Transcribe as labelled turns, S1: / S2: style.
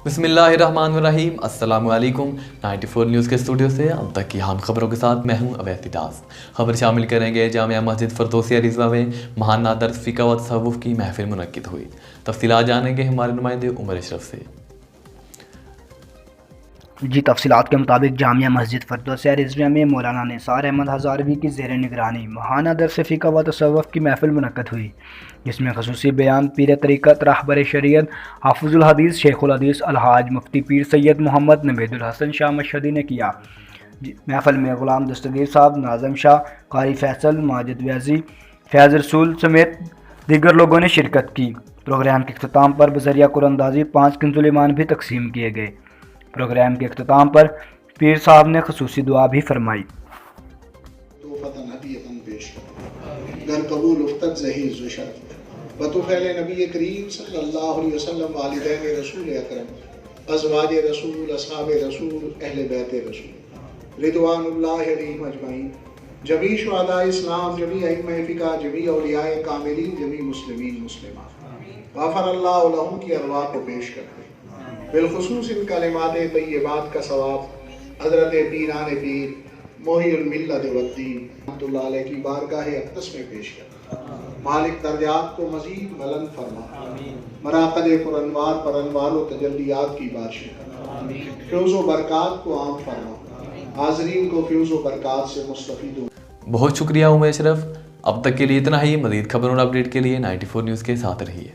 S1: बिस्मिल्लाहिर्रहमानिर्रहीम। अस्सलाम वालेकुम। 94 न्यूज़ के स्टूडियो से अब तक की अहम खबरों के साथ मैं हूं अवैध इजाज। खबर शामिल करेंगे जामिया मस्जिद फरदौसिया रिजवा में महाना दर्स फ़िक़्ह व तसव्वुफ़ की महफिल मुनक्किद हुई। तफसीलात जानेंगे हमारे नुमाइंदे उमर अशरफ से।
S2: तफसीलात के मुताबिक जामिया मस्जिद फरदौसिया रिजवा में मौलाना निसार अहमद हज़ारवी की ज़ेर निगरानी महाना दर्स फ़िक़्ह व तसव्वुफ़ की महफिल मुनक्किद हुई, जिसमें ख़ुसूसी बयान पीर तरीक़त रहबर शरीयत हाफ़िज़ुल हदीस शेखुल हदीस अलहाज मुफ्ती पीर सैयद मोहम्मद नवेदुल हसन शाह मशहदी ने किया। महफिल में ग़ुलाम दस्तगीर साहब, नाज़म शाह, क़ारी फैसल, माजिद व्याज़ी, फैज़ रसूल समेत दीगर लोगों ने शिरकत की। प्रोग्राम के अख्ताम पर बज़रिया कुरानंदाज़ी 5 कंज़ुल ईमान भी तकसीम किए गए। प्रोग्राम के अख्ताम पर पीर साहब ने ख़ुसूसी दुआ भी फरमाई।
S3: घर कबूल उफ्तत ज़हीर ज़ुशर बतुफ़ैल नबी करीम सल्लल्लाहु अलैहि वसल्लम वालिदैन रसूल अकरम अज़वाज रसूल अस्हाब रसूल अहले बैत रसूल रिदवानुल्लाहि अलैहिम अजमईन जमी शुहदा इस्लाम जमी अइम्मा फ़िक़्ह जमी औलियाए कामिलीन जमी मुस्लिमीन मुस्लिमात गफ़रल्लाहु लहुम की अरवाह को पेश करते बिलख़ुसूस इन कलिमात तय्यबात का सवाब हज़रत पीरान पीर मोहियुल मिल्लत वद्दीन रहमतुल्लाह अलैह की बारगाह अक़दस में पेश कर। मालिक दर्जात को मज़ीद बुलंद फरमा, मराक़द पुरनवार पर अनवार व तजल्लियात की बारिश, फ़ैज़ व बरक़ात को आम फरमा, हाज़रीन को फ़ैज़ व बरक़ात से मुस्तफ़ीद हो।
S1: बहुत शुक्रिया उमर अशरफ। अब तक के लिए इतना ही। मज़ीद खबरों और अपडेट के लिए 94 न्यूज़ के साथ रहिए।